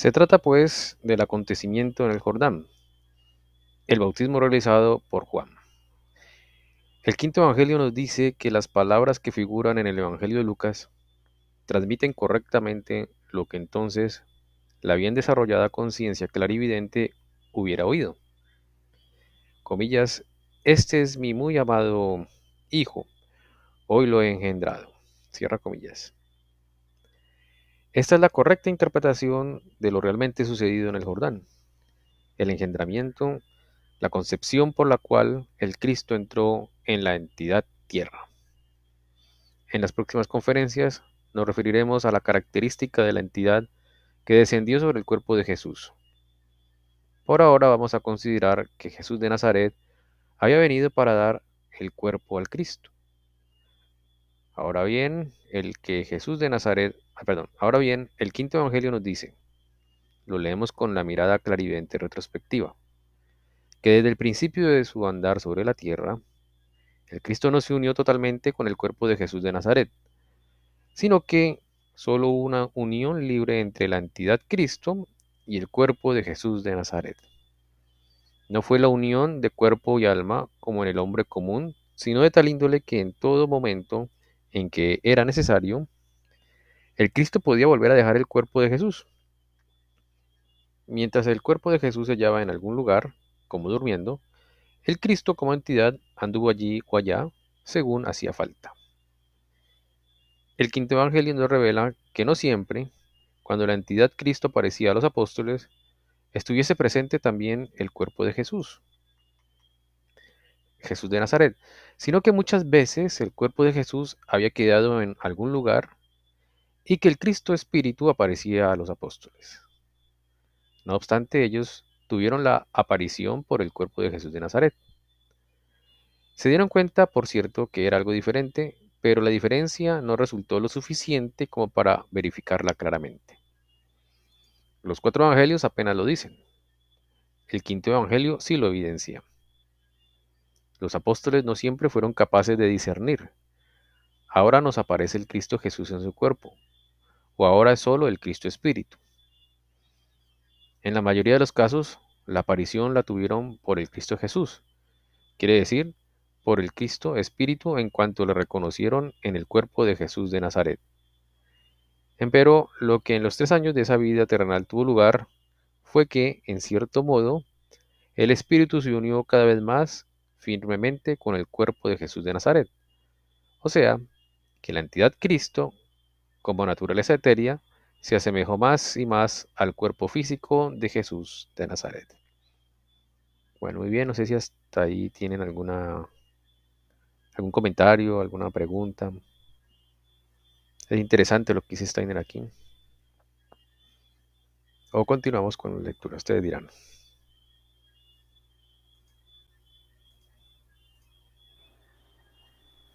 Se trata pues del acontecimiento en el Jordán, el bautismo realizado por Juan. El quinto evangelio nos dice que las palabras que figuran en el evangelio de Lucas transmiten correctamente lo que entonces la bien desarrollada conciencia clarividente hubiera oído. Comillas, este es mi muy amado hijo, hoy lo he engendrado. Cierra comillas. Esta es la correcta interpretación de lo realmente sucedido en el Jordán, el engendramiento, la concepción por la cual el Cristo entró en la entidad tierra. En las próximas conferencias nos referiremos a la característica de la entidad que descendió sobre el cuerpo de Jesús. Por ahora vamos a considerar que Jesús de Nazaret había venido para dar el cuerpo al Cristo. Ahora bien, ahora bien, el quinto evangelio nos dice, lo leemos con la mirada clarividente retrospectiva, que desde el principio de su andar sobre la tierra, el Cristo no se unió totalmente con el cuerpo de Jesús de Nazaret, sino que solo hubo una unión libre entre la entidad Cristo y el cuerpo de Jesús de Nazaret. No fue la unión de cuerpo y alma como en el hombre común, sino de tal índole que en todo momento en que era necesario, el Cristo podía volver a dejar el cuerpo de Jesús. Mientras el cuerpo de Jesús se hallaba en algún lugar, como durmiendo, el Cristo como entidad anduvo allí o allá, según hacía falta. El quinto evangelio nos revela que no siempre, cuando la entidad Cristo aparecía a los apóstoles, estuviese presente también el cuerpo de Jesús, Jesús de Nazaret, sino que muchas veces el cuerpo de Jesús había quedado en algún lugar y que el Cristo Espíritu aparecía a los apóstoles. No obstante, ellos tuvieron la aparición por el cuerpo de Jesús de Nazaret. Se dieron cuenta, por cierto, que era algo diferente, pero la diferencia no resultó lo suficiente como para verificarla claramente. Los cuatro evangelios apenas lo dicen. El quinto evangelio sí lo evidencia. Los apóstoles no siempre fueron capaces de discernir. Ahora nos aparece el Cristo Jesús en su cuerpo, o ahora es solo el Cristo Espíritu. En la mayoría de los casos, la aparición la tuvieron por el Cristo Jesús, quiere decir, por el Cristo Espíritu en cuanto le reconocieron en el cuerpo de Jesús de Nazaret. Empero, lo que en los 3 años de esa vida terrenal tuvo lugar fue que, en cierto modo, el Espíritu se unió cada vez más firmemente con el cuerpo de Jesús de Nazaret. O sea, que la entidad Cristo, como naturaleza etérea, se asemejó más y más al cuerpo físico de Jesús de Nazaret. Bueno, muy bien, no sé si hasta ahí tienen algún comentario, alguna pregunta. Es interesante lo que dice Steiner aquí. O continuamos con la lectura, ustedes dirán.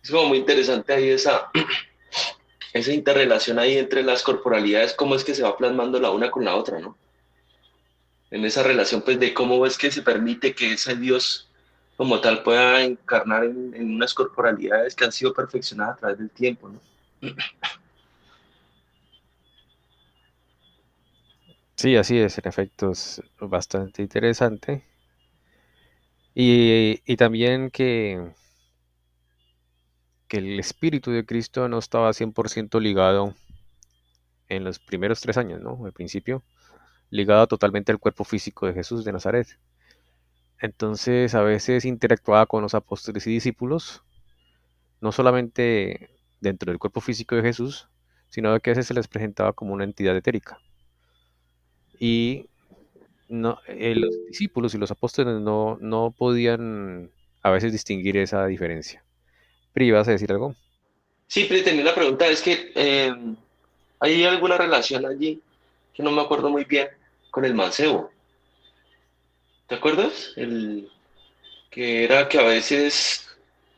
Es como muy interesante ahí esa interrelación ahí entre las corporalidades, cómo es que se va plasmando la una con la otra, ¿no? En esa relación, pues, de cómo es que se permite que ese Dios como tal pueda encarnar en unas corporalidades que han sido perfeccionadas a través del tiempo, ¿no? Sí, así es, en efecto es bastante interesante. Y también que el Espíritu de Cristo no estaba 100% ligado en los primeros 3 años, ¿no? Al principio, ligado totalmente al cuerpo físico de Jesús de Nazaret. Entonces, a veces interactuaba con los apóstoles y discípulos, no solamente dentro del cuerpo físico de Jesús, sino que a veces se les presentaba como una entidad etérica. Y no, los discípulos y los apóstoles no podían a veces distinguir esa diferencia. Pri, ¿vas a decir algo? Sí, pero tenía una pregunta, es que hay alguna relación allí que no me acuerdo muy bien con el mancebo. ¿Te acuerdas? El que era que a veces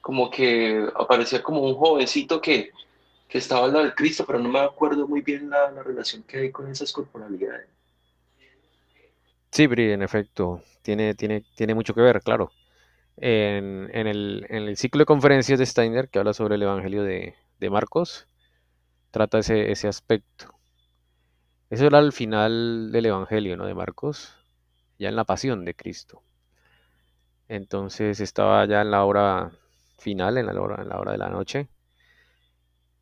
como que aparecía como un jovencito que estaba al lado del Cristo, pero no me acuerdo muy bien la relación que hay con esas corporalidades. Sí, Pri, en efecto, tiene mucho que ver, claro. En el ciclo de conferencias de Steiner, que habla sobre el Evangelio de Marcos, trata ese aspecto. Eso era el final del Evangelio, ¿no? De Marcos, ya en la pasión de Cristo. Entonces estaba ya en la hora final, en la hora de la noche,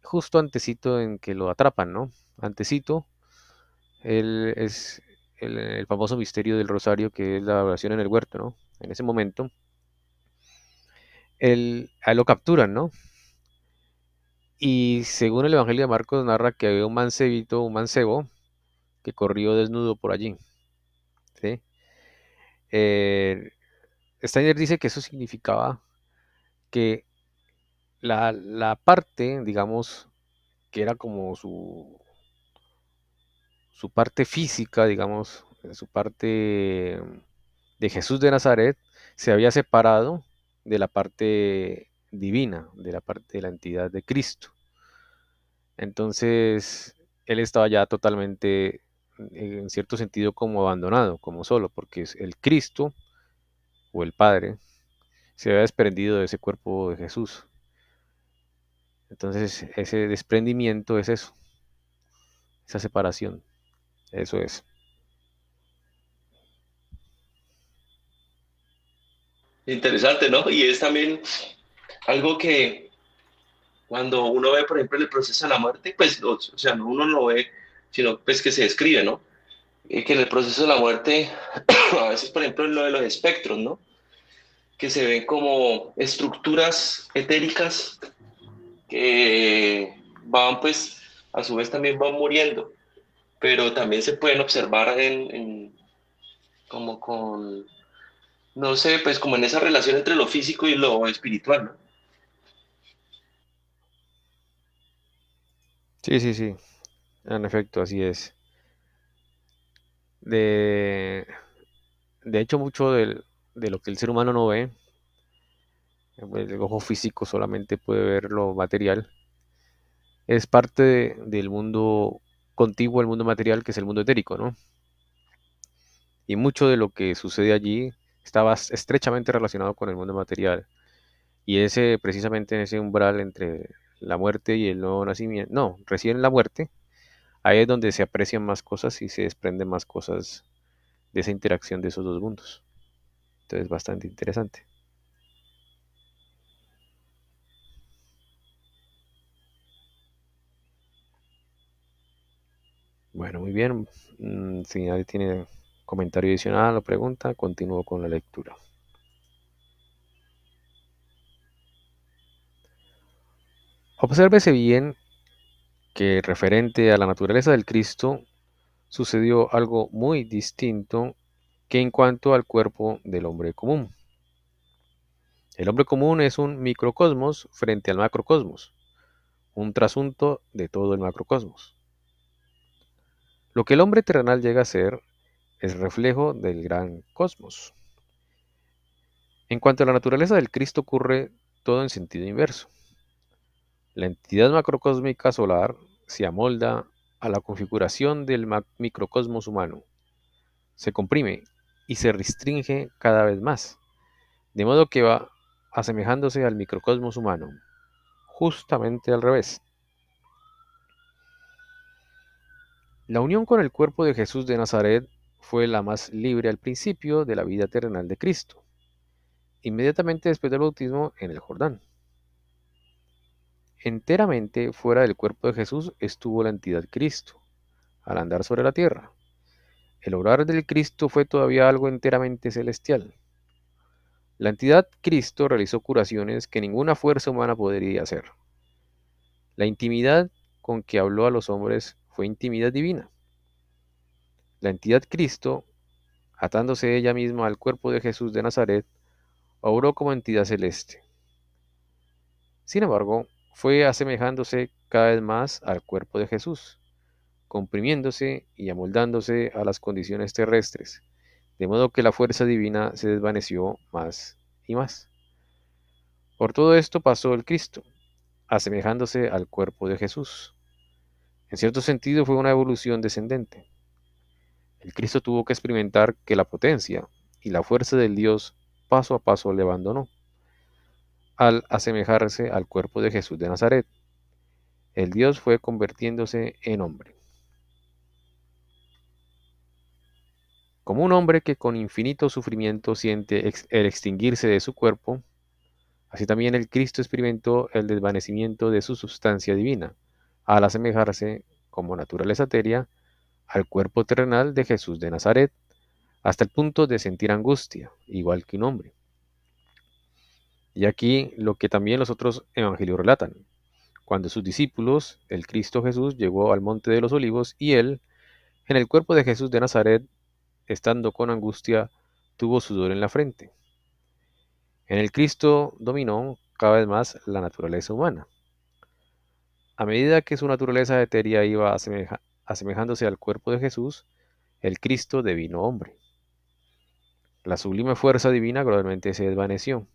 justo antecito en que lo atrapan, ¿no? Antecito, él es el famoso misterio del rosario, que es la oración en el huerto, ¿no? En ese momento, a él lo capturan, ¿no? Y según el Evangelio de Marcos narra que había un mancebito, un mancebo, que corrió desnudo por allí, ¿sí? Eh, Steiner dice que eso significaba que la parte, digamos, que era como su parte física, digamos, su parte de Jesús de Nazaret, se había separado de la parte divina, de la parte de la entidad de Cristo. Entonces, él estaba ya totalmente, en cierto sentido, como abandonado, como solo, porque el Cristo o el Padre se había desprendido de ese cuerpo de Jesús. Entonces, ese desprendimiento es eso, esa separación, eso es. Interesante, ¿no? Y es también algo que cuando uno ve, por ejemplo, el proceso de la muerte, pues, o sea, no uno no lo ve, sino pues que se describe, ¿no? Que en el proceso de la muerte, a veces, por ejemplo, en lo de los espectros, ¿no? Que se ven como estructuras etéricas que van, pues, a su vez también van muriendo, pero también se pueden observar como con, no sé, pues como en esa relación entre lo físico y lo espiritual, ¿no? Sí, sí, sí, en efecto, así es. De, de hecho, mucho de lo que el ser humano no ve, el ojo físico solamente puede ver lo material, es parte del mundo contiguo al mundo material, que es el mundo etérico, ¿no? Y mucho de lo que sucede allí está estrechamente relacionado con el mundo material. Y ese, precisamente en ese umbral entre la muerte y el nuevo nacimiento, no, recién la muerte, ahí es donde se aprecian más cosas y se desprenden más cosas de esa interacción de esos dos mundos. Entonces, bastante interesante. Bueno, muy bien. Si nadie tiene comentario adicional o pregunta, continúo con la lectura. Obsérvese bien que referente a la naturaleza del Cristo sucedió algo muy distinto que en cuanto al cuerpo del hombre común. El hombre común es un microcosmos frente al macrocosmos, un trasunto de todo el macrocosmos. Lo que el hombre terrenal llega a ser es reflejo del gran cosmos. En cuanto a la naturaleza del Cristo ocurre todo en sentido inverso. La entidad macrocósmica solar se amolda a la configuración del microcosmos humano, se comprime y se restringe cada vez más, de modo que va asemejándose al microcosmos humano, justamente al revés. La unión con el cuerpo de Jesús de Nazaret fue la más libre al principio de la vida terrenal de Cristo, inmediatamente después del bautismo en el Jordán. Enteramente fuera del cuerpo de Jesús estuvo la entidad Cristo, al andar sobre la tierra. El obrar del Cristo fue todavía algo enteramente celestial. La entidad Cristo realizó curaciones que ninguna fuerza humana podría hacer. La intimidad con que habló a los hombres fue intimidad divina. La entidad Cristo, atándose ella misma al cuerpo de Jesús de Nazaret, obró como entidad celeste. Sin embargo, fue asemejándose cada vez más al cuerpo de Jesús, comprimiéndose y amoldándose a las condiciones terrestres, de modo que la fuerza divina se desvaneció más y más. Por todo esto pasó el Cristo, asemejándose al cuerpo de Jesús. En cierto sentido fue una evolución descendente. El Cristo tuvo que experimentar que la potencia y la fuerza del Dios paso a paso le abandonó, al asemejarse al cuerpo de Jesús de Nazaret. El Dios fue convirtiéndose en hombre. Como un hombre que con infinito sufrimiento siente el extinguirse de su cuerpo, así también el Cristo experimentó el desvanecimiento de su sustancia divina, al asemejarse, como naturaleza etérea, al cuerpo terrenal de Jesús de Nazaret, hasta el punto de sentir angustia, igual que un hombre. Y aquí lo que también los otros evangelios relatan. Cuando sus discípulos, el Cristo Jesús, llegó al monte de los olivos y él, en el cuerpo de Jesús de Nazaret, estando con angustia, tuvo sudor en la frente. En el Cristo dominó cada vez más la naturaleza humana. A medida que su naturaleza etérea iba asemejándose al cuerpo de Jesús, el Cristo devino hombre. La sublime fuerza divina gradualmente se desvaneció.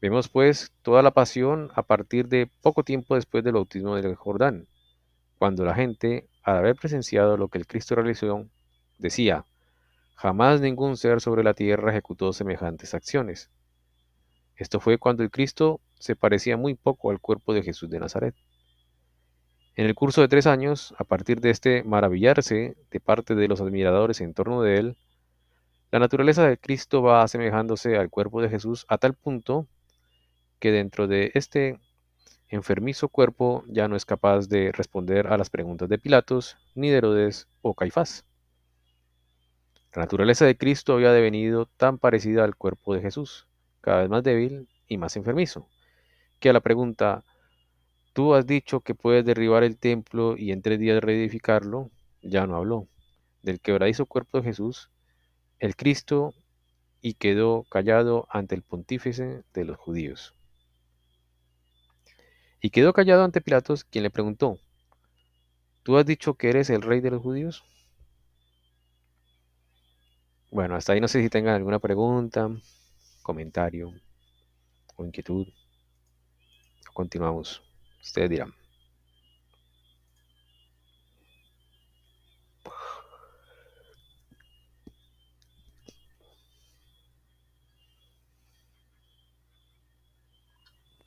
Vemos pues toda la pasión a partir de poco tiempo después del bautismo del Jordán, cuando la gente, al haber presenciado lo que el Cristo realizó, decía, jamás ningún ser sobre la tierra ejecutó semejantes acciones. Esto fue cuando el Cristo se parecía muy poco al cuerpo de Jesús de Nazaret. En el curso de 3 años, a partir de este maravillarse de parte de los admiradores en torno de él, la naturaleza de Cristo va asemejándose al cuerpo de Jesús a tal punto que dentro de este enfermizo cuerpo ya no es capaz de responder a las preguntas de Pilatos, ni de Herodes o Caifás. La naturaleza de Cristo había devenido tan parecida al cuerpo de Jesús, cada vez más débil y más enfermizo, que a la pregunta, tú has dicho que puedes derribar el templo y en 3 días reedificarlo, ya no habló. Del quebradizo cuerpo de Jesús, el Cristo, y quedó callado ante el pontífice de los judíos. Y quedó callado ante Pilatos, quien le preguntó, ¿tú has dicho que eres el rey de los judíos? Bueno, hasta ahí no sé si tengan alguna pregunta, comentario o inquietud. Continuamos. Ustedes dirán.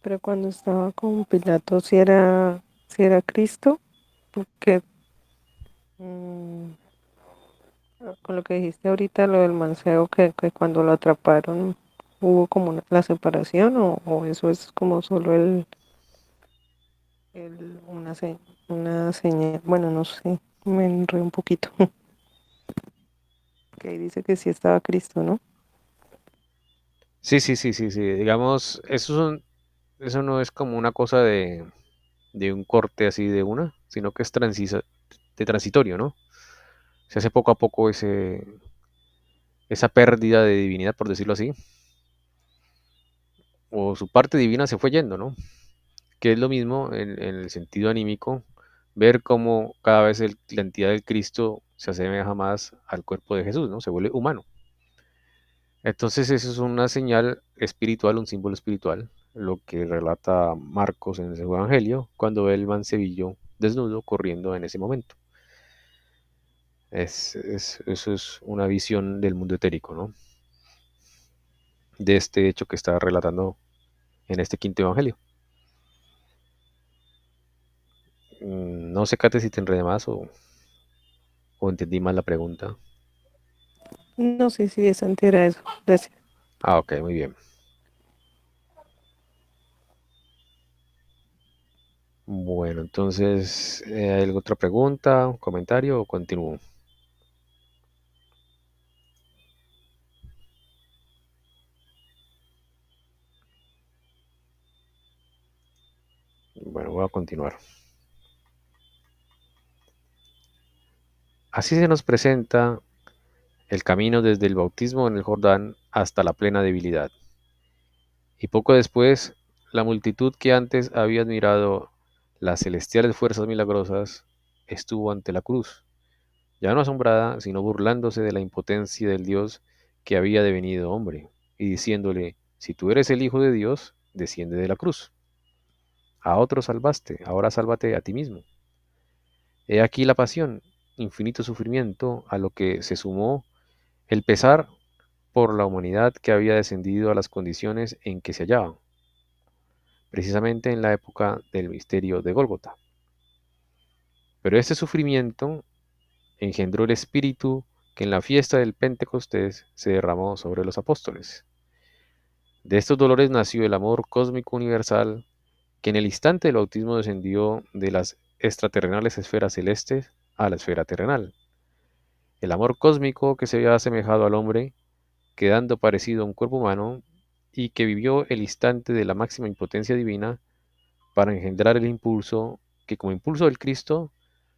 Pero cuando estaba con Pilato, si era Cristo, porque mm, con lo que dijiste ahorita, lo del mancebo, que cuando lo atraparon hubo como la separación, o eso es como solo una señal, bueno, no sé, me enredé un poquito, que ahí dice que sí estaba Cristo, ¿no? Sí, sí, sí, sí, sí. Digamos, eso no es como una cosa de un corte así de una, sino que es de transitorio, ¿no? Se hace poco a poco esa pérdida de divinidad, por decirlo así, o su parte divina se fue yendo, ¿no? Que es lo mismo en el sentido anímico, ver cómo cada vez la entidad del Cristo se asemeja más al cuerpo de Jesús, ¿no? Se vuelve humano. Entonces eso es una señal espiritual, un símbolo espiritual, lo que relata Marcos en su Evangelio, cuando ve el mancebillo desnudo corriendo en ese momento. Eso es una visión del mundo etérico, ¿no? De este hecho que está relatando en este quinto Evangelio. No sé, Kate, si te enredé más o entendí mal la pregunta. No sé si esa entera eso. Gracias. Ah, ok, muy bien. Bueno, entonces, ¿hay alguna otra pregunta, un comentario o continúo? Bueno, voy a continuar. Así se nos presenta el camino desde el bautismo en el Jordán hasta la plena debilidad. Y poco después, la multitud que antes había admirado las celestiales fuerzas milagrosas estuvo ante la cruz, ya no asombrada, sino burlándose de la impotencia del Dios que había devenido hombre, y diciéndole, si tú eres el Hijo de Dios, desciende de la cruz. A otro salvaste, ahora sálvate a ti mismo. He aquí la pasión, infinito sufrimiento, a lo que se sumó el pesar por la humanidad que había descendido a las condiciones en que se hallaba, precisamente en la época del misterio de Gólgota. Pero este sufrimiento engendró el espíritu que en la fiesta del Pentecostés se derramó sobre los apóstoles. De estos dolores nació el amor cósmico universal que en el instante del bautismo descendió de las extraterrenales esferas celestes a la esfera terrenal. El amor cósmico que se había asemejado al hombre, quedando parecido a un cuerpo humano, y que vivió el instante de la máxima impotencia divina para engendrar el impulso que como impulso del Cristo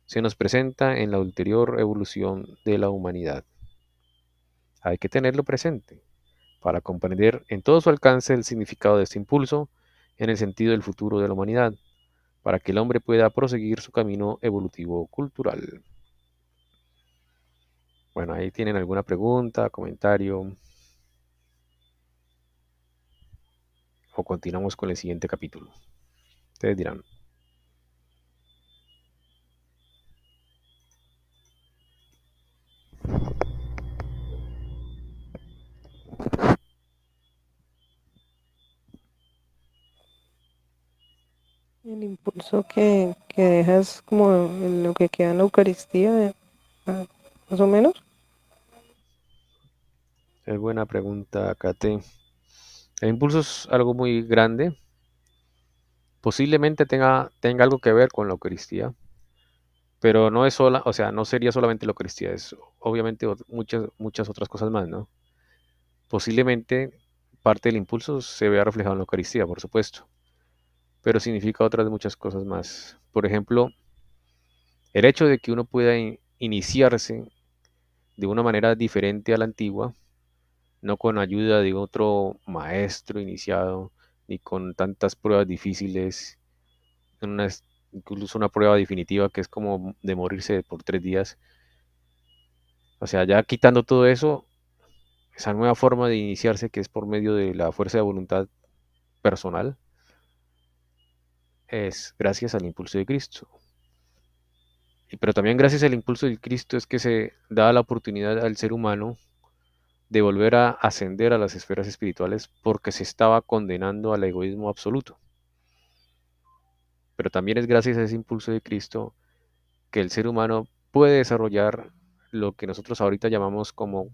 se nos presenta en la ulterior evolución de la humanidad. Hay que tenerlo presente para comprender en todo su alcance el significado de este impulso en el sentido del futuro de la humanidad, para que el hombre pueda proseguir su camino evolutivo cultural. Bueno, ahí tienen alguna pregunta, comentario, o continuamos con el siguiente capítulo. Ustedes dirán. El impulso que dejas como en lo que queda en la Eucaristía, ah, más o menos. Es buena pregunta, Kate. El impulso es algo muy grande. Posiblemente tenga algo que ver con la Eucaristía, pero no es sola, o sea, no sería solamente la Eucaristía, es obviamente muchas otras cosas más, ¿no? Posiblemente parte del impulso se vea reflejado en la Eucaristía, por supuesto, pero significa otras muchas cosas más. Por ejemplo, el hecho de que uno pueda iniciarse de una manera diferente a la antigua, no con ayuda de otro maestro iniciado, ni con tantas pruebas difíciles, una, incluso una prueba definitiva que es como de morirse por 3 días. O sea, ya quitando todo eso, esa nueva forma de iniciarse que es por medio de la fuerza de voluntad personal, es gracias al impulso de Cristo. Pero también gracias al impulso de Cristo es que se da la oportunidad al ser humano de volver a ascender a las esferas espirituales porque se estaba condenando al egoísmo absoluto. Pero también es gracias a ese impulso de Cristo que el ser humano puede desarrollar lo que nosotros ahorita llamamos como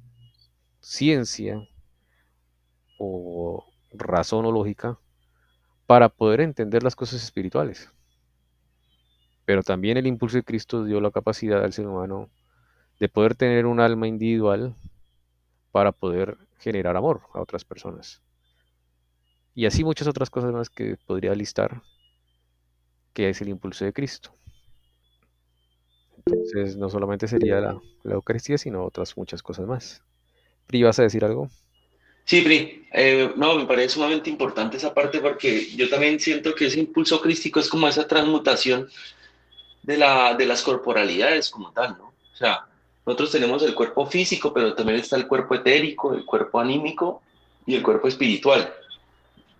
ciencia o razón o lógica para poder entender las cosas espirituales. Pero también el impulso de Cristo dio la capacidad al ser humano de poder tener un alma individual para poder generar amor a otras personas. Y así muchas otras cosas más que podría listar, que es el impulso de Cristo. Entonces, no solamente sería la Eucaristía, sino otras muchas cosas más. Pri, ¿vas a decir algo? Sí, Pri, no, me parece sumamente importante esa parte porque yo también siento que ese impulso crístico es como esa transmutación de las corporalidades como tal, ¿no? O sea, nosotros tenemos el cuerpo físico, pero también está el cuerpo etérico, el cuerpo anímico y el cuerpo espiritual.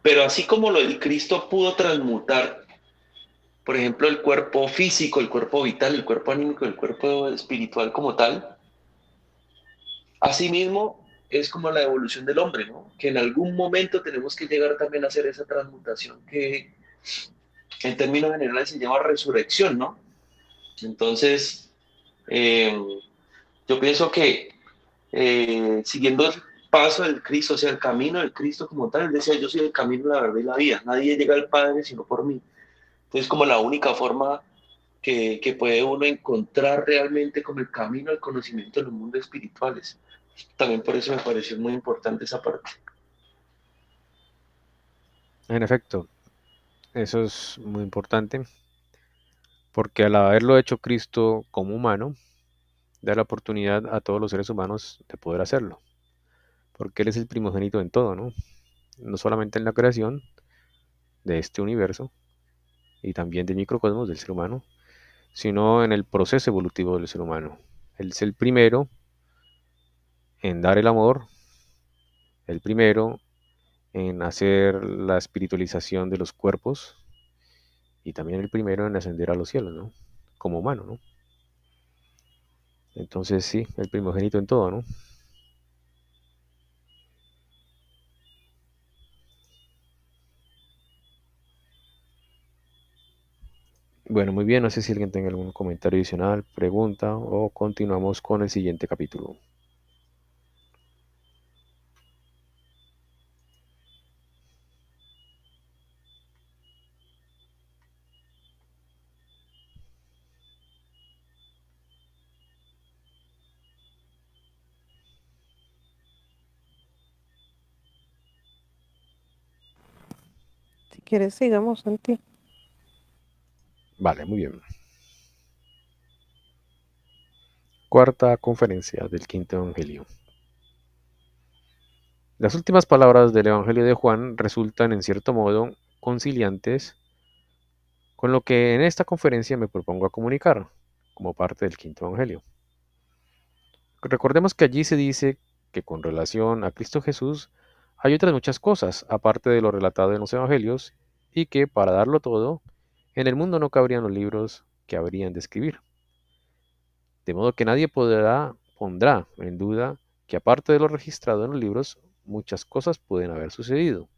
Pero así como el Cristo pudo transmutar, por ejemplo, el cuerpo físico, el cuerpo vital, el cuerpo anímico, el cuerpo espiritual como tal, asimismo es como la evolución del hombre, ¿no? Que en algún momento tenemos que llegar también a hacer esa transmutación que en términos generales se llama resurrección, ¿no? Entonces, eh, yo pienso que siguiendo el paso del Cristo, o sea, el camino del Cristo como tal, él decía, yo soy el camino, la verdad y la vida, nadie llega al Padre sino por mí. Entonces, como la única forma que puede uno encontrar realmente como el camino al conocimiento de los mundos espirituales. También por eso me pareció muy importante esa parte. En efecto, eso es muy importante, porque al haberlo hecho Cristo como humano, da la oportunidad a todos los seres humanos de poder hacerlo, porque Él es el primogénito en todo, ¿no? No solamente en la creación de este universo y también del microcosmos del ser humano, sino en el proceso evolutivo del ser humano. Él es el primero en dar el amor, el primero en hacer la espiritualización de los cuerpos y también el primero en ascender a los cielos, ¿no? Como humano, ¿no? Entonces sí, el primogénito en todo, ¿no? Bueno, muy bien, no sé si alguien tenga algún comentario adicional, pregunta o continuamos con el siguiente capítulo. quieres sigamos, Santi. Vale, muy bien. Cuarta conferencia del quinto evangelio. Las últimas palabras del evangelio de Juan resultan en cierto modo conciliantes con lo que en esta conferencia me propongo a comunicar, como parte del quinto evangelio. Recordemos que allí se dice que con relación a Cristo Jesús hay otras muchas cosas, aparte de lo relatado en los evangelios, y que para darlo todo, en el mundo no cabrían los libros que habrían de escribir. De modo que nadie pondrá en duda que aparte de lo registrado en los libros, muchas cosas pueden haber sucedido.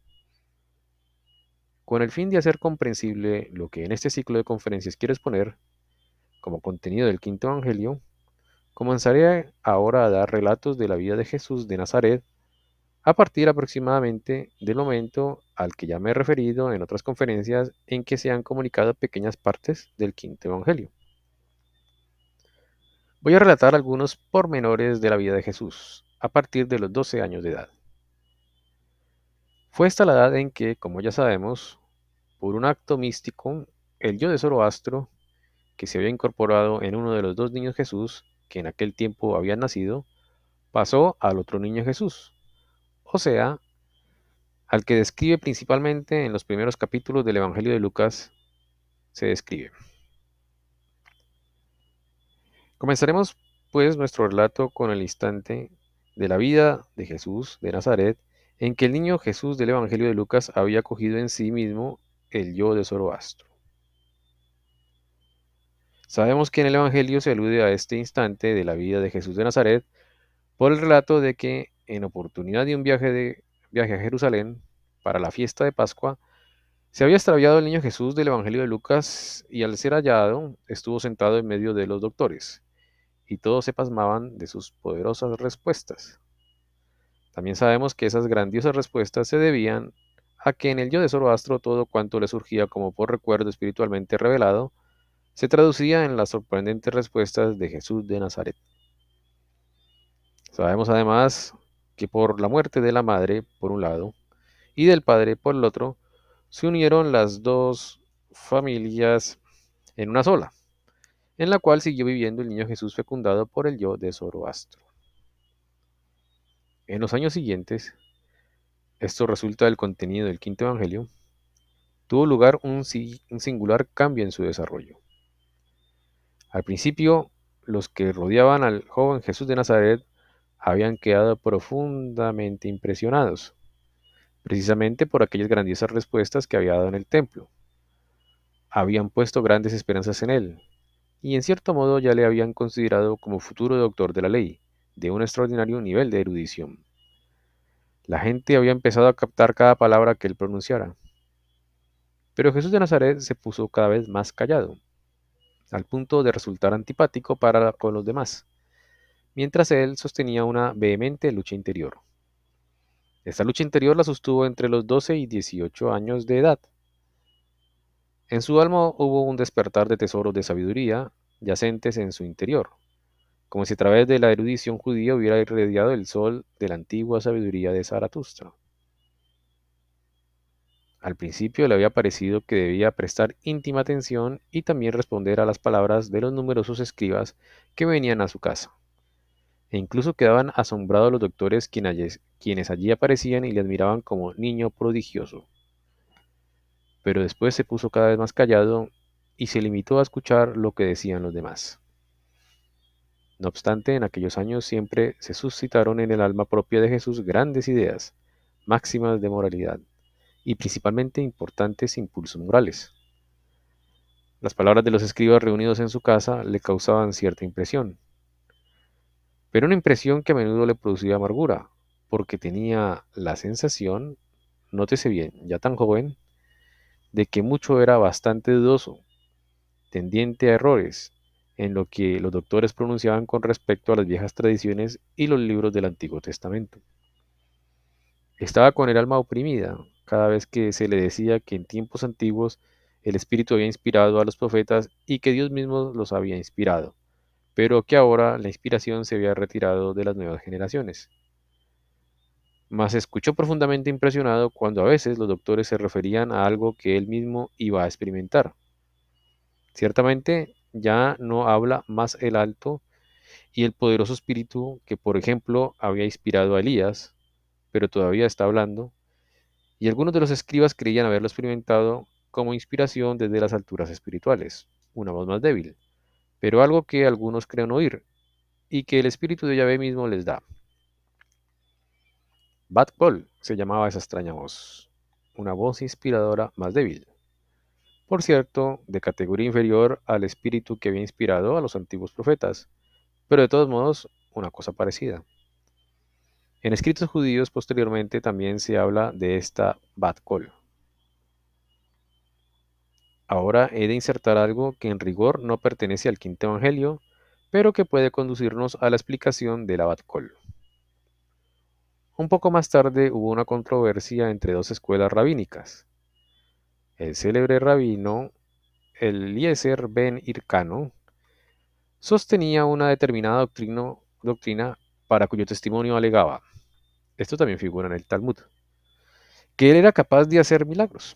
Con el fin de hacer comprensible lo que en este ciclo de conferencias quiero exponer, como contenido del quinto evangelio, comenzaré ahora a dar relatos de la vida de Jesús de Nazaret a partir aproximadamente del momento al que ya me he referido en otras conferencias en que se han comunicado pequeñas partes del quinto evangelio. Voy a relatar algunos pormenores de la vida de Jesús a partir de los 12 años de edad. Fue esta la edad en que, como ya sabemos, por un acto místico, el yo de Zoroastro, que se había incorporado en uno de los dos niños Jesús, que en aquel tiempo habían nacido, pasó al otro niño Jesús, o sea, al que describe principalmente en los primeros capítulos del Evangelio de Lucas, se describe. Comenzaremos pues nuestro relato con el instante de la vida de Jesús de Nazaret, en que el niño Jesús del Evangelio de Lucas había cogido en sí mismo el yo de Zoroastro. Sabemos que en el Evangelio se alude a este instante de la vida de Jesús de Nazaret por el relato de que en oportunidad de un viaje a Jerusalén para la fiesta de Pascua, se había extraviado el niño Jesús del Evangelio de Lucas y al ser hallado estuvo sentado en medio de los doctores, y todos se pasmaban de sus poderosas respuestas. También sabemos que esas grandiosas respuestas se debían a que en el yo de Zoroastro todo cuanto le surgía como por recuerdo espiritualmente revelado se traducía en las sorprendentes respuestas de Jesús de Nazaret. Sabemos además que por la muerte de la madre, por un lado, y del padre, por el otro, se unieron las dos familias en una sola, en la cual siguió viviendo el niño Jesús fecundado por el yo de Zoroastro. En los años siguientes, esto resulta del contenido del quinto evangelio, tuvo lugar un singular cambio en su desarrollo. Al principio, los que rodeaban al joven Jesús de Nazaret habían quedado profundamente impresionados, precisamente por aquellas grandiosas respuestas que había dado en el templo. Habían puesto grandes esperanzas en él, y en cierto modo ya le habían considerado como futuro doctor de la ley, de un extraordinario nivel de erudición. La gente había empezado a captar cada palabra que él pronunciara. Pero Jesús de Nazaret se puso cada vez más callado, al punto de resultar antipático para con los demás, mientras él sostenía una vehemente lucha interior. Esta lucha interior la sostuvo entre los 12 y 18 años de edad. En su alma hubo un despertar de tesoros de sabiduría yacentes en su interior, como si a través de la erudición judía hubiera irradiado el sol de la antigua sabiduría de Zaratustra. Al principio le había parecido que debía prestar íntima atención y también responder a las palabras de los numerosos escribas que venían a su casa, e incluso quedaban asombrados los doctores quienes allí aparecían y le admiraban como niño prodigioso. Pero después se puso cada vez más callado y se limitó a escuchar lo que decían los demás. No obstante, en aquellos años siempre se suscitaron en el alma propia de Jesús grandes ideas, máximas de moralidad y principalmente importantes impulsos morales. Las palabras de los escribas reunidos en su casa le causaban cierta impresión, pero una impresión que a menudo le producía amargura, porque tenía la sensación, nótese bien, ya tan joven, de que mucho era bastante dudoso, tendiente a errores, en lo que los doctores pronunciaban con respecto a las viejas tradiciones y los libros del Antiguo Testamento. Estaba con el alma oprimida cada vez que se le decía que en tiempos antiguos el Espíritu había inspirado a los profetas y que Dios mismo los había inspirado, pero que ahora la inspiración se había retirado de las nuevas generaciones. mas se escuchó profundamente impresionado cuando a veces los doctores se referían a algo que él mismo iba a experimentar. Ciertamente ya no habla más el alto y el poderoso espíritu que, por ejemplo, había inspirado a Elías, pero todavía está hablando, y algunos de los escribas creían haberlo experimentado como inspiración desde las alturas espirituales, una voz más débil, pero algo que algunos creen oír, y que el espíritu de Yahvé mismo les da. Bat Kol se llamaba esa extraña voz, una voz inspiradora más débil. Por cierto, de categoría inferior al espíritu que había inspirado a los antiguos profetas, pero de todos modos una cosa parecida. En escritos judíos posteriormente también se habla de esta Bat Kol. Ahora he de insertar algo que en rigor no pertenece al quinto evangelio, pero que puede conducirnos a la explicación de la Bat Kol. Un poco más tarde hubo una controversia entre dos escuelas rabínicas. El célebre rabino Eliezer ben Hircano sostenía una determinada doctrina para cuyo testimonio alegaba, esto también figura en el Talmud, que él era capaz de hacer milagros.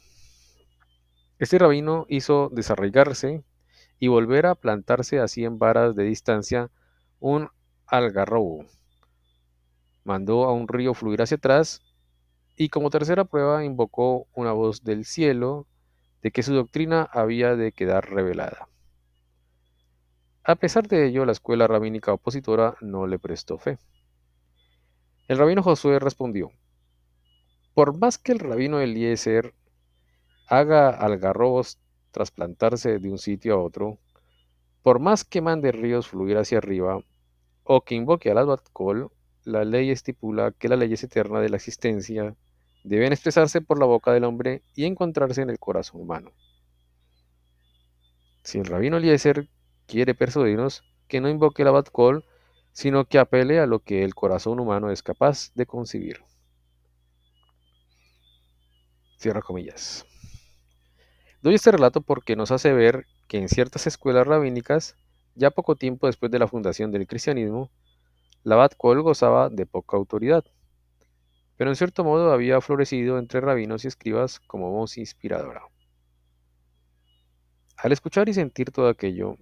Este rabino hizo desarraigarse y volver a plantarse a 100 varas de distancia un algarrobo. Mandó a un río fluir hacia atrás y como tercera prueba invocó una voz del cielo de que su doctrina había de quedar revelada. A pesar de ello, la escuela rabínica opositora no le prestó fe. El rabino Josué respondió, por más que el rabino Eliezer haga algarrobos trasplantarse de un sitio a otro, por más que mande ríos fluir hacia arriba, o que invoque al Bat-Kol, la ley estipula que las leyes eternas de la existencia deben expresarse por la boca del hombre y encontrarse en el corazón humano. Si el rabino Eliezer quiere persuadirnos, que no invoque el Bat-Kol, sino que apele a lo que el corazón humano es capaz de concebir. Cierra comillas. Doy este relato porque nos hace ver que en ciertas escuelas rabínicas, ya poco tiempo después de la fundación del cristianismo, la Bat Kol gozaba de poca autoridad, pero en cierto modo había florecido entre rabinos y escribas como voz inspiradora. Al escuchar y sentir todo aquello,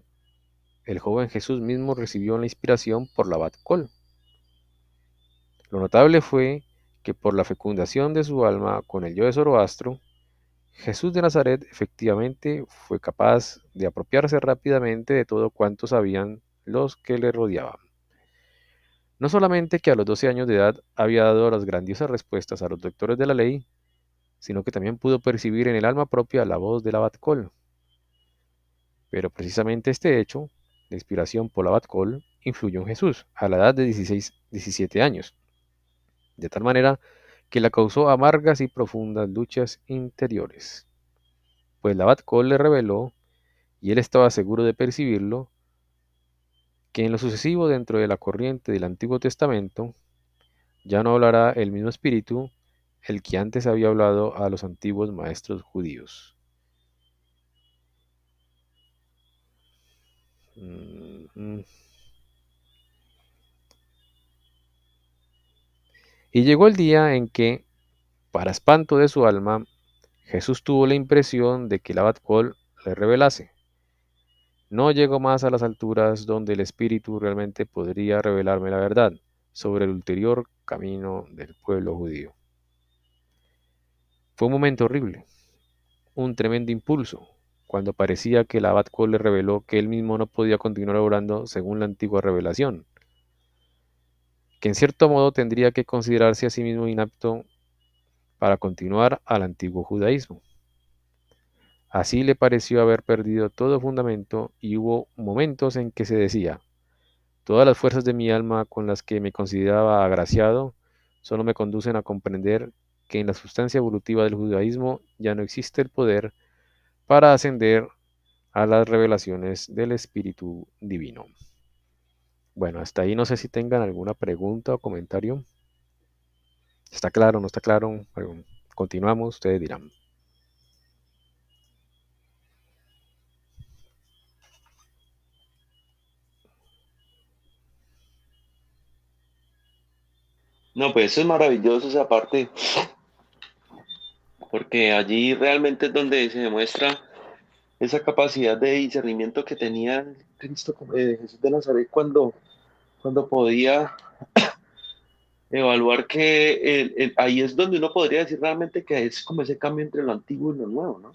el joven Jesús mismo recibió la inspiración por la Bat Kol. Lo notable fue que por la fecundación de su alma con el yo de Zoroastro, Jesús de Nazaret efectivamente fue capaz de apropiarse rápidamente de todo cuanto sabían los que le rodeaban. No solamente que a los 12 años de edad había dado las grandiosas respuestas a los doctores de la ley, sino que también pudo percibir en el alma propia la voz del Abad Kol. Pero precisamente este hecho, la inspiración por el Abad Kol, influyó en Jesús a la edad de 17 años, de tal manera que le causó amargas y profundas luchas interiores. Pues la Abad Kol le reveló, y él estaba seguro de percibirlo, que en lo sucesivo dentro de la corriente del Antiguo Testamento ya no hablará el mismo espíritu el que antes había hablado a los antiguos maestros judíos. Y llegó el día en que, para espanto de su alma, Jesús tuvo la impresión de que el Abad Kol le revelase. No llegó más a las alturas donde el Espíritu realmente podría revelarme la verdad sobre el ulterior camino del pueblo judío. Fue un momento horrible, un tremendo impulso, cuando parecía que el Abad Kol le reveló que él mismo no podía continuar obrando según la antigua revelación, que en cierto modo tendría que considerarse a sí mismo inapto para continuar al antiguo judaísmo. Así le pareció haber perdido todo fundamento y hubo momentos en que se decía, todas las fuerzas de mi alma con las que me consideraba agraciado solo me conducen a comprender que en la sustancia evolutiva del judaísmo ya no existe el poder para ascender a las revelaciones del Espíritu Divino. Bueno, hasta ahí no sé si tengan alguna pregunta o comentario. ¿Está claro? ¿No está claro? Bueno, continuamos, ustedes dirán. No, pues eso es maravilloso esa parte, porque allí realmente es donde se demuestra esa capacidad de discernimiento que tenía Cristo, Jesús de Nazaret, cuando podía evaluar que ahí es donde uno podría decir realmente que es como ese cambio entre lo antiguo y lo nuevo, ¿no?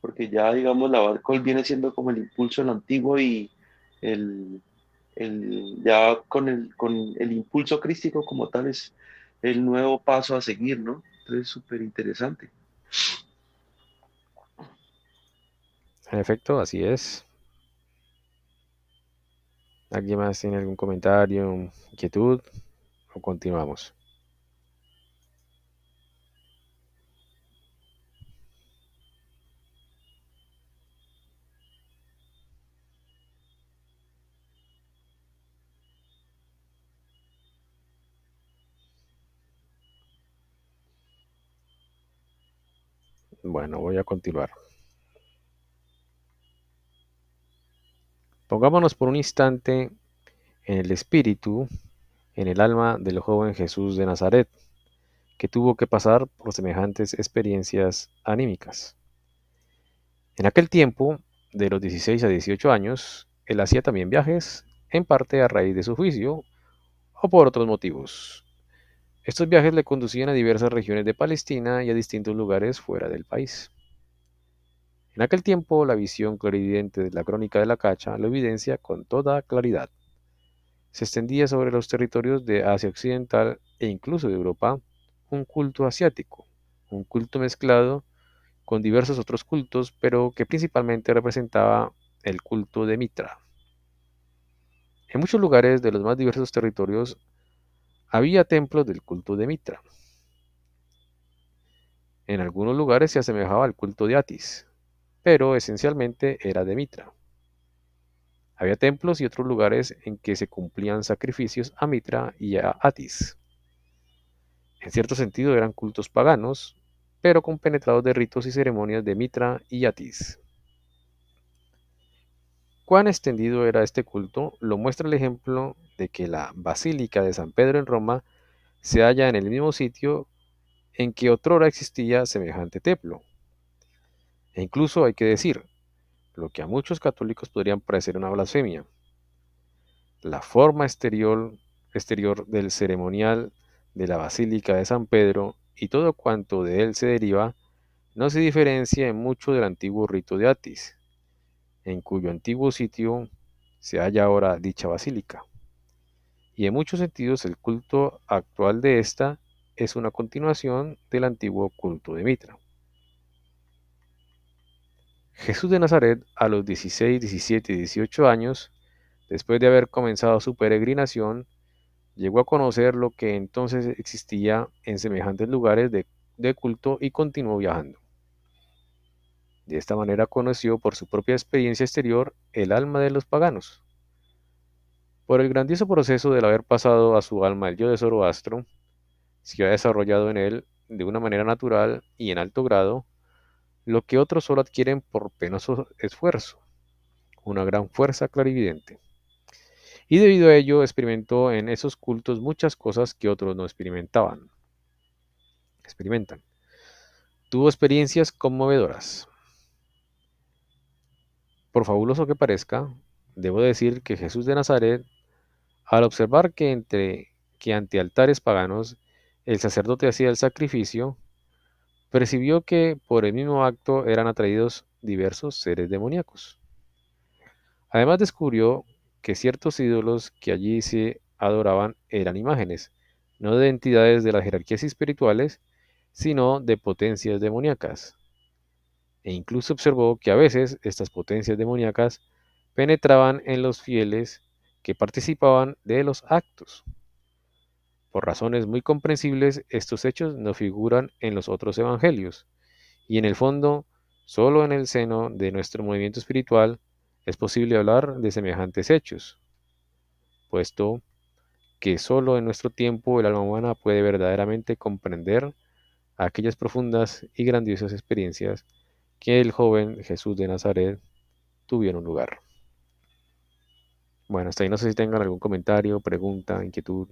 Porque ya, digamos, la alcohol viene siendo como el impulso de lo antiguo y el, ya con el impulso crístico como tal es el nuevo paso a seguir, ¿no? Entonces, súper interesante. En efecto, así es. ¿Alguien más tiene algún comentario, inquietud o continuamos? Bueno, voy a continuar. Pongámonos por un instante en el espíritu, en el alma del joven Jesús de Nazaret, que tuvo que pasar por semejantes experiencias anímicas. En aquel tiempo, de los 16 a 18 años, él hacía también viajes, en parte a raíz de su juicio o por otros motivos. Estos viajes le conducían a diversas regiones de Palestina y a distintos lugares fuera del país. En aquel tiempo, la visión clarividente de la crónica de la Cacha lo evidencia con toda claridad. Se extendía sobre los territorios de Asia Occidental e incluso de Europa un culto asiático, un culto mezclado con diversos otros cultos, pero que principalmente representaba el culto de Mitra. En muchos lugares de los más diversos territorios había templos del culto de Mitra. En algunos lugares se asemejaba al culto de Atis, pero esencialmente era de Mitra. Había templos y otros lugares en que se cumplían sacrificios a Mitra y a Atis. En cierto sentido eran cultos paganos, pero compenetrados de ritos y ceremonias de Mitra y Atis. Cuán extendido era este culto lo muestra el ejemplo de que la Basílica de San Pedro en Roma se halla en el mismo sitio en que otrora existía semejante templo. E incluso hay que decir, lo que a muchos católicos podrían parecer una blasfemia, la forma exterior del ceremonial de la Basílica de San Pedro y todo cuanto de él se deriva no se diferencia en mucho del antiguo rito de Atis, en cuyo antiguo sitio se halla ahora dicha basílica. Y en muchos sentidos el culto actual de esta es una continuación del antiguo culto de Mitra. Jesús de Nazaret a los 16, 17 y 18 años, después de haber comenzado su peregrinación, llegó a conocer lo que entonces existía en semejantes lugares de culto y continuó viajando. De esta manera conoció por su propia experiencia exterior el alma de los paganos. Por el grandioso proceso del haber pasado a su alma el yo de Zoroastro, se ha desarrollado en él, de una manera natural y en alto grado, lo que otros solo adquieren por penoso esfuerzo, una gran fuerza clarividente. Y debido a ello experimentó en esos cultos muchas cosas que otros no experimentan. Tuvo experiencias conmovedoras. Por fabuloso que parezca, debo decir que Jesús de Nazaret, al observar que ante altares paganos el sacerdote hacía el sacrificio, percibió que por el mismo acto eran atraídos diversos seres demoníacos. Además descubrió que ciertos ídolos que allí se adoraban eran imágenes, no de entidades de las jerarquías espirituales, sino de potencias demoníacas. E incluso observó que a veces estas potencias demoníacas penetraban en los fieles que participaban de los actos. Por razones muy comprensibles, estos hechos no figuran en los otros evangelios, y en el fondo, solo en el seno de nuestro movimiento espiritual es posible hablar de semejantes hechos, puesto que solo en nuestro tiempo el alma humana puede verdaderamente comprender aquellas profundas y grandiosas experiencias que el joven Jesús de Nazaret tuvieron lugar. Bueno, hasta ahí no sé si tengan algún comentario, pregunta, inquietud.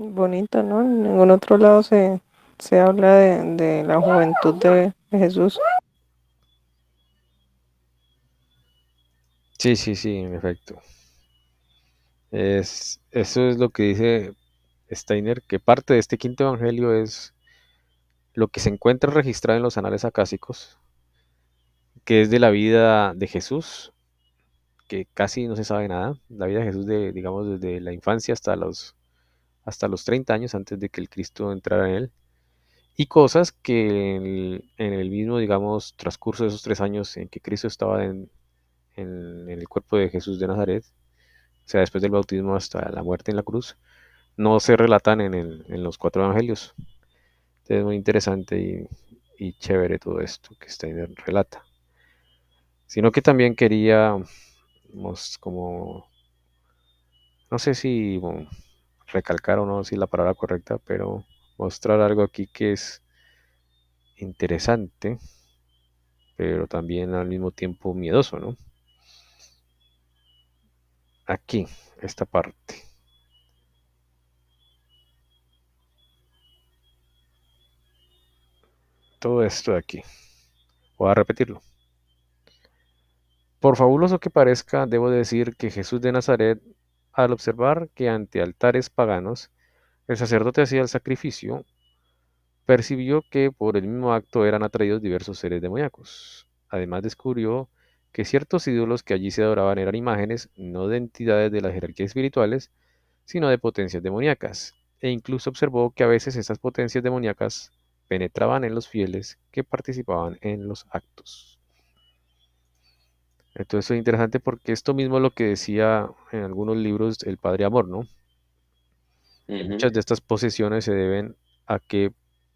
Bonito, ¿no? En ningún otro lado se habla de la juventud de Jesús. Sí, sí, sí, en efecto. Eso es lo que dice Steiner, que parte de este quinto evangelio es lo que se encuentra registrado en los anales acásicos, que es de la vida de Jesús, que casi no se sabe nada, la vida de Jesús de, digamos, desde la infancia hasta los 30 años antes de que el Cristo entrara en él, y cosas que en el mismo, digamos, transcurso de esos 3 años en que Cristo estaba en el cuerpo de Jesús de Nazaret, o sea, después del bautismo hasta la muerte en la cruz, no se relatan en los cuatro evangelios. Entonces es muy interesante y chévere todo esto que Steiner relata. Sino que también quería, como, no sé si recalcar o no si es la palabra correcta, pero mostrar algo aquí que es interesante, pero también al mismo tiempo miedoso, ¿no? Aquí, esta parte, todo esto de aquí. Voy a repetirlo. Por fabuloso que parezca, debo decir que Jesús de Nazaret, al observar que ante altares paganos el sacerdote hacía el sacrificio, percibió que por el mismo acto eran atraídos diversos seres demoníacos. Además descubrió que ciertos ídolos que allí se adoraban eran imágenes no de entidades de las jerarquías espirituales, sino de potencias demoníacas, e incluso observó que a veces esas potencias demoníacas penetraban en los fieles que participaban en los actos. Entonces es interesante porque esto mismo es lo que decía en algunos libros el Padre Amor, ¿no? Que Ujú. muchas de estas posesiones se deben a que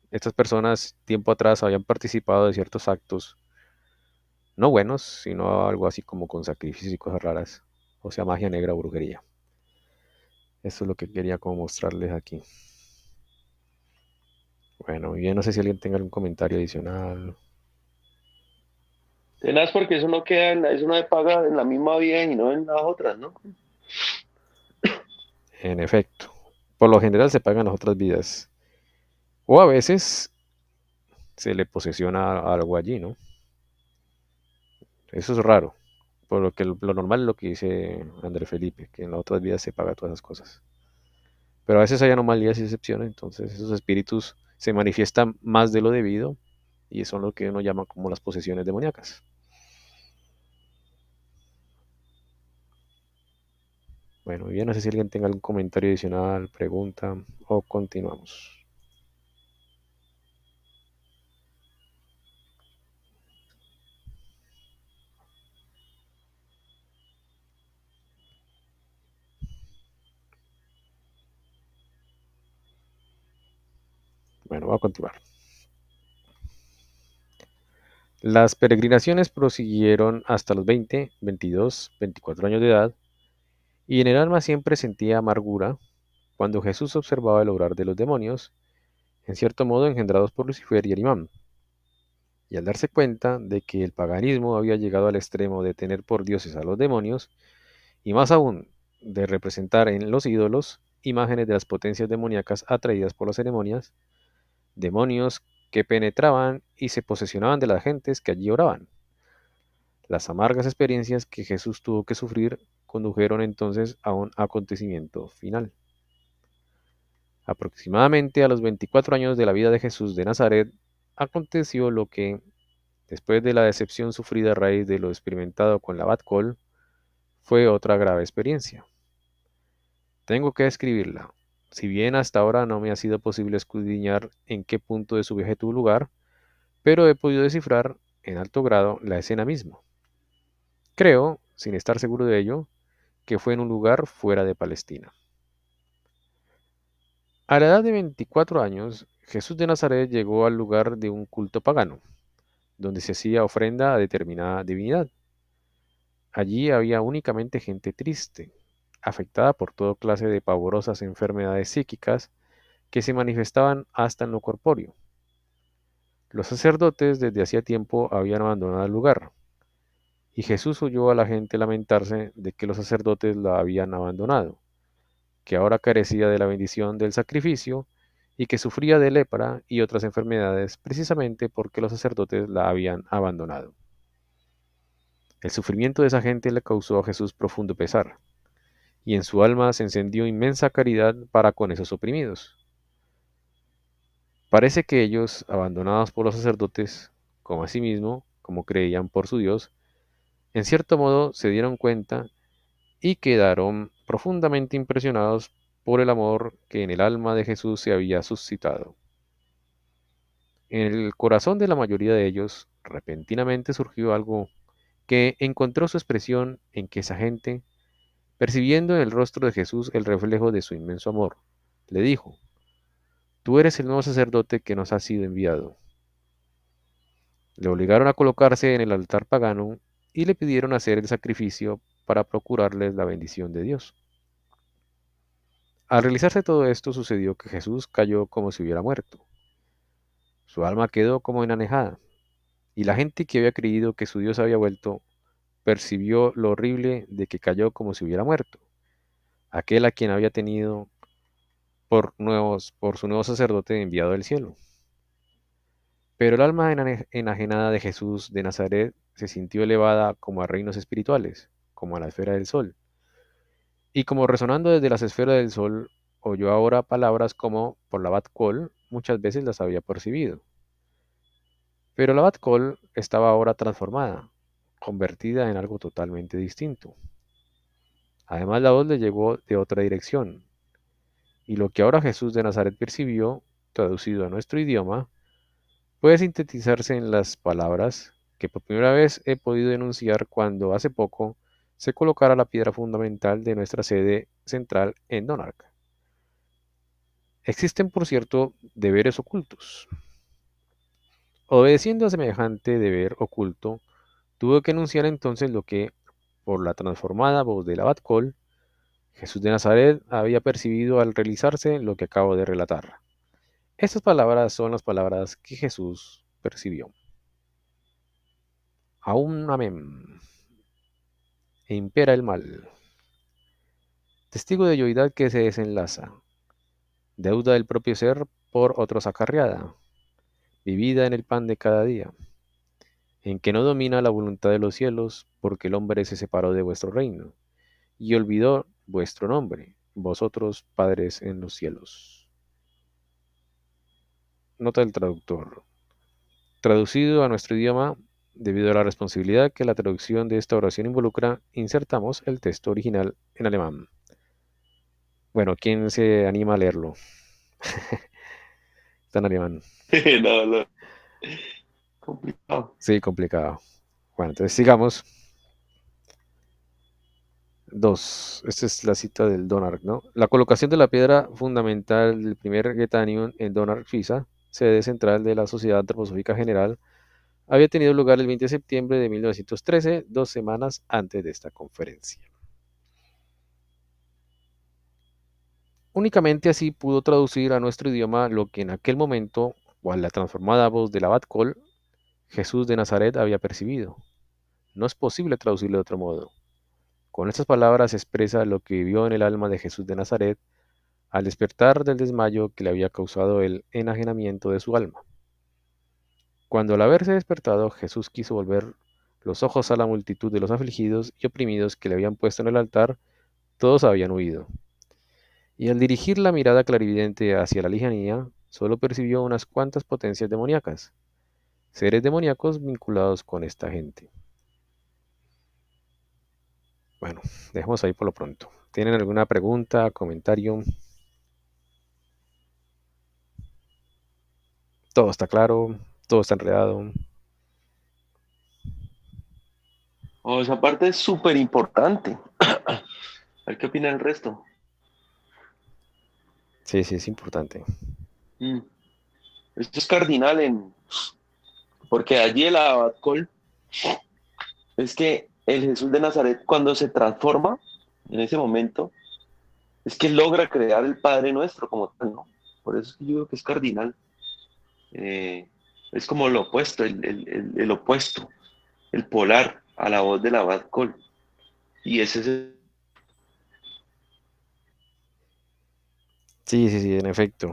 estas personas tiempo atrás habían participado de ciertos actos no buenos, sino algo así como con sacrificios y cosas raras, o sea, magia negra o brujería. Eso es lo que quería como mostrarles aquí. Bueno, bien, no sé si alguien tenga algún comentario adicional. Tenaz porque eso no queda, eso no se paga en la misma vida y no en las otras, ¿no? En efecto, por lo general se pagan las otras vidas, o a veces se le posesiona algo allí, ¿no? Eso es raro, por lo que lo normal es lo que dice André Felipe, que en las otras vidas se paga todas esas cosas. Pero a veces hay anomalías y excepciones, entonces esos espíritus se manifiestan más de lo debido y son lo que uno llama como las posesiones demoníacas. Bueno, bien, no sé si alguien tenga algún comentario adicional, pregunta o continuamos. Bueno, voy a continuar. Las peregrinaciones prosiguieron hasta los 20, 22, 24 años de edad y en el alma siempre sentía amargura cuando Jesús observaba el obrar de los demonios, en cierto modo engendrados por Lucifer y el imán. Y al darse cuenta de que el paganismo había llegado al extremo de tener por dioses a los demonios, y más aún de representar en los ídolos imágenes de las potencias demoníacas atraídas por las ceremonias, demonios que penetraban y se posesionaban de las gentes que allí oraban. Las amargas experiencias que Jesús tuvo que sufrir condujeron entonces a un acontecimiento final. Aproximadamente a los 24 años de la vida de Jesús de Nazaret, aconteció lo que, después de la decepción sufrida a raíz de lo experimentado con la Bat-Kol, fue otra grave experiencia. Tengo que describirla. Si bien hasta ahora no me ha sido posible escudriñar en qué punto de su viaje tuvo lugar, pero he podido descifrar, en alto grado, la escena misma. Creo, sin estar seguro de ello, que fue en un lugar fuera de Palestina. A la edad de 24 años, Jesús de Nazaret llegó al lugar de un culto pagano, donde se hacía ofrenda a determinada divinidad. Allí había únicamente gente triste, afectada por toda clase de pavorosas enfermedades psíquicas que se manifestaban hasta en lo corpóreo. Los sacerdotes desde hacía tiempo habían abandonado el lugar, y Jesús oyó a la gente lamentarse de que los sacerdotes la habían abandonado, que ahora carecía de la bendición del sacrificio y que sufría de lepra y otras enfermedades precisamente porque los sacerdotes la habían abandonado. El sufrimiento de esa gente le causó a Jesús profundo pesar, y en su alma se encendió inmensa caridad para con esos oprimidos. Parece que ellos, abandonados por los sacerdotes, como asimismo, como creían por su Dios, en cierto modo se dieron cuenta y quedaron profundamente impresionados por el amor que en el alma de Jesús se había suscitado. En el corazón de la mayoría de ellos, repentinamente surgió algo que encontró su expresión en que esa gente, percibiendo en el rostro de Jesús el reflejo de su inmenso amor, le dijo: Tú eres el nuevo sacerdote que nos ha sido enviado. Le obligaron a colocarse en el altar pagano y le pidieron hacer el sacrificio para procurarles la bendición de Dios. Al realizarse todo esto sucedió que Jesús cayó como si hubiera muerto. Su alma quedó como enanejada, y la gente que había creído que su Dios había vuelto percibió lo horrible de que cayó como si hubiera muerto, aquel a quien había tenido por su nuevo sacerdote enviado del cielo. Pero el alma enajenada de Jesús de Nazaret se sintió elevada como a reinos espirituales, como a la esfera del sol. Y como resonando desde las esferas del sol, oyó ahora palabras como por la Bat Kol, muchas veces las había percibido. Pero la Bat Kol estaba ahora transformada, convertida en algo totalmente distinto. Además, la voz le llegó de otra dirección, y lo que ahora Jesús de Nazaret percibió, traducido a nuestro idioma, puede sintetizarse en las palabras que por primera vez he podido enunciar cuando hace poco se colocara la piedra fundamental de nuestra sede central en Donark. Existen, por cierto, deberes ocultos. Obedeciendo a semejante deber oculto, tuvo que enunciar entonces lo que, por la transformada voz de la Bat Kol, Jesús de Nazaret había percibido al realizarse lo que acabo de relatar. Estas palabras son las palabras que Jesús percibió. Aún amén. E impera el mal. Testigo de lloridad que se desenlaza. Deuda del propio ser por otros acarreada. Vivida en el pan de cada día. En que no domina la voluntad de los cielos, porque el hombre se separó de vuestro reino, y olvidó vuestro nombre, vosotros padres en los cielos. Nota del traductor. Traducido a nuestro idioma, debido a la responsabilidad que la traducción de esta oración involucra, insertamos el texto original en alemán. Bueno, ¿quién se anima a leerlo? Está en alemán. No, no, complicado. Sí, complicado. Bueno, entonces sigamos. 2. Esta es la cita del Donark, ¿no? La colocación de la piedra fundamental del primer Getanium en Donark, Suiza, sede central de la Sociedad Antroposófica General, había tenido lugar el 20 de septiembre de 1913, 2 semanas antes de esta conferencia. Únicamente así pudo traducir a nuestro idioma lo que en aquel momento, cual la transformada voz de la Bat Kol, Jesús de Nazaret había percibido. No es posible traducirlo de otro modo. Con estas palabras se expresa lo que vivió en el alma de Jesús de Nazaret al despertar del desmayo que le había causado el enajenamiento de su alma. Cuando al haberse despertado, Jesús quiso volver los ojos a la multitud de los afligidos y oprimidos que le habían puesto en el altar, todos habían huido. Y al dirigir la mirada clarividente hacia la lejanía, solo percibió unas cuantas potencias demoníacas, seres demoníacos vinculados con esta gente. Bueno, dejemos ahí por lo pronto. ¿Tienen alguna pregunta, comentario? Todo está claro, todo está enredado. Oh, esa parte es súper importante. A ver qué opina el resto. Sí, sí, es importante. Mm. Esto es cardinal porque allí el Abad Col es que el Jesús de Nazaret cuando se transforma en ese momento es que logra crear el Padre Nuestro como tal, ¿no? Por eso es que yo digo que es cardinal. Eh, es como lo opuesto, el opuesto, el polar a la voz del Abad Col. Y ese es Sí, sí, sí, en efecto.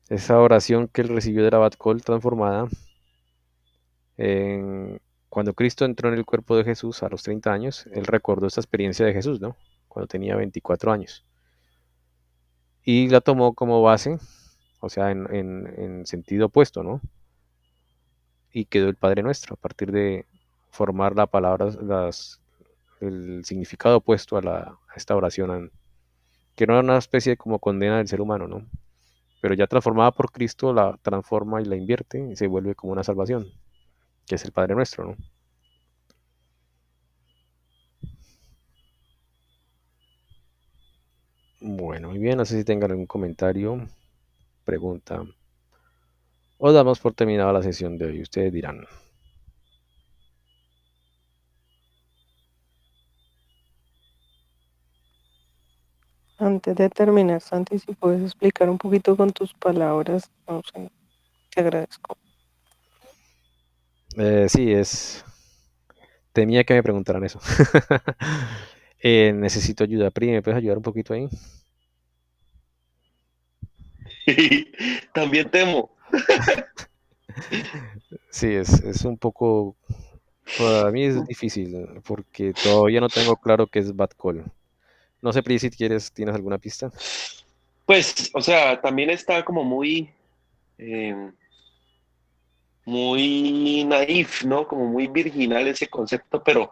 Esa oración que él recibió de la Bat Kol transformada, en- cuando Cristo entró en el cuerpo de Jesús a los 30 años, él recordó esta experiencia de Jesús, ¿no? Cuando tenía 24 años. Y la tomó como base, o sea, en sentido opuesto, ¿no? Y quedó el Padre Nuestro, a partir de formar la palabra, el significado opuesto a esta oración, que no era una especie de como condena del ser humano, ¿no? Pero ya transformada por Cristo, la transforma y la invierte y se vuelve como una salvación, que es el Padre Nuestro, ¿no? Bueno, muy bien, no sé si tengan algún comentario, pregunta, o damos por terminada la sesión de hoy, ustedes dirán. Antes de terminar, Santi, si puedes explicar un poquito con tus palabras, no sé, te agradezco. Sí, temía que me preguntaran eso. Necesito ayuda, Pri, ¿me puedes ayudar un poquito ahí? También temo. Sí, es un poco, para mí es difícil, porque todavía no tengo claro qué es Bad Call. No sé, Pri, si quieres, ¿tienes alguna pista? Pues, o sea, también está como eh, muy naif, ¿no? Como muy virginal ese concepto, pero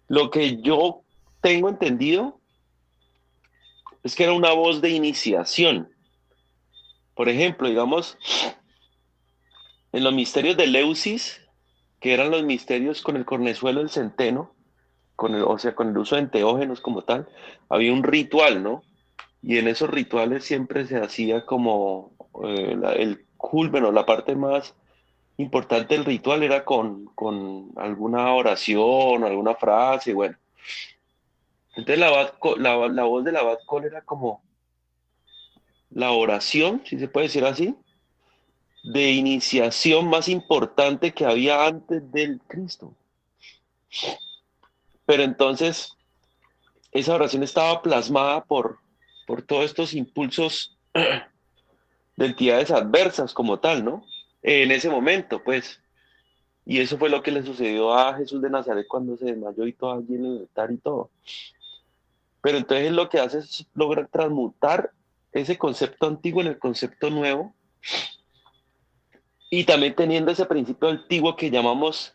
lo que yo tengo entendido es que era una voz de iniciación. Por ejemplo, digamos, en los misterios de Leucis, que eran los misterios con el cornezuelo, el centeno, o sea, con el uso de enteógenos como tal, había un ritual, ¿no? Y en esos rituales siempre se hacía como el culmen o la parte más importante del ritual era con alguna oración, alguna frase, bueno. Entonces la voz de la Bat Call era como la oración, si se puede decir así, de iniciación más importante que había antes del Cristo. Pero entonces esa oración estaba plasmada por todos estos impulsos de entidades adversas como tal, ¿no? En ese momento, pues. Y eso fue lo que le sucedió a Jesús de Nazaret cuando se desmayó y todo allí en el altar y todo. Pero entonces lo que hace es lograr transmutar ese concepto antiguo en el concepto nuevo y también teniendo ese principio antiguo que llamamos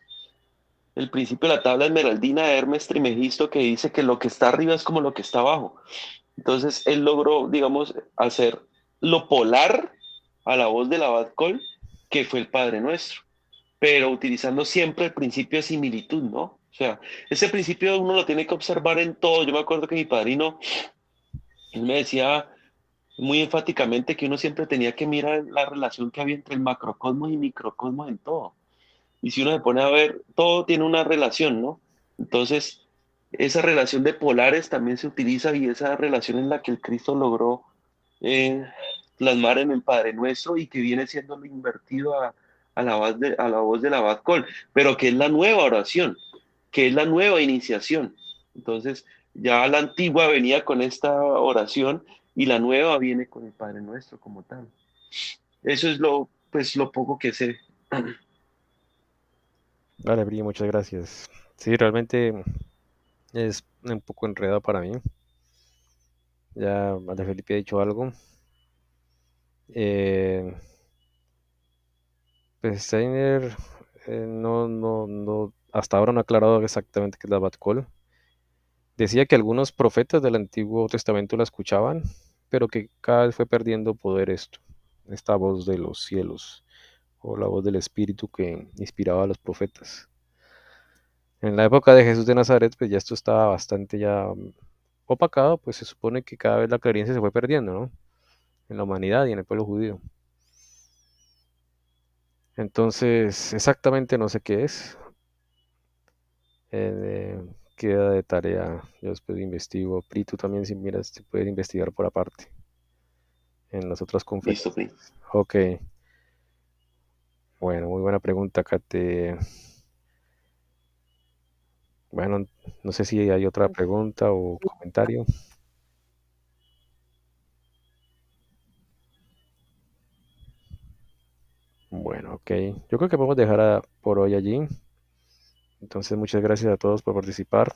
el principio de la tabla esmeraldina de Hermes Trimegisto, que dice que lo que está arriba es como lo que está abajo. Entonces él logró, digamos, hacer lo polar a la voz de la Bat Col, que fue el Padre Nuestro, pero utilizando siempre el principio de similitud, ¿no? O sea, ese principio uno lo tiene que observar en todo. Yo me acuerdo que mi padrino, él me decía muy enfáticamente que uno siempre tenía que mirar la relación que había entre el macrocosmos y microcosmos en todo. Y si uno se pone a ver, todo tiene una relación, ¿no? Entonces, esa relación de polares también se utiliza y esa relación en la que el Cristo logró eh, plasmar en el Padre Nuestro y que viene siendo lo invertido a la voz de la Abad Col, pero que es la nueva oración, que es la nueva iniciación. Entonces, ya la antigua venía con esta oración y la nueva viene con el Padre Nuestro como tal. Eso es pues, lo poco que sé. Vale, Pri, muchas gracias. Sí, realmente es un poco enredado para mí. Ya María Felipe ha dicho algo. Eh, pues Steiner no, hasta ahora no ha aclarado exactamente qué es la Bat Call. Decía que algunos profetas del Antiguo Testamento la escuchaban, pero que cada vez fue perdiendo poder esta voz de los cielos, o la voz del Espíritu que inspiraba a los profetas. En la época de Jesús de Nazaret, pues ya esto estaba bastante ya opacado, pues se supone que cada vez la creencia se fue perdiendo, ¿no? En la humanidad y en el pueblo judío. Entonces, exactamente no sé qué es. Queda de tarea. Yo después investigo. Pri, tú también, si miras, te puedes investigar por aparte en las otras Listo, conferencias. Pri. Ok, bueno, muy buena pregunta, Kate. Bueno, no sé si hay otra pregunta o comentario. Ok, yo creo que podemos dejar por hoy allí. Entonces, muchas gracias a todos por participar.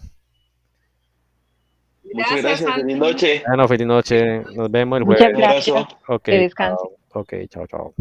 Muchas Gracias, gracias, feliz Santi. noche. Bueno, feliz noche. Nos vemos el Muchas Un jueves. gracias. abrazo. Ok, Que descanse. chao. Ok, chao, chao.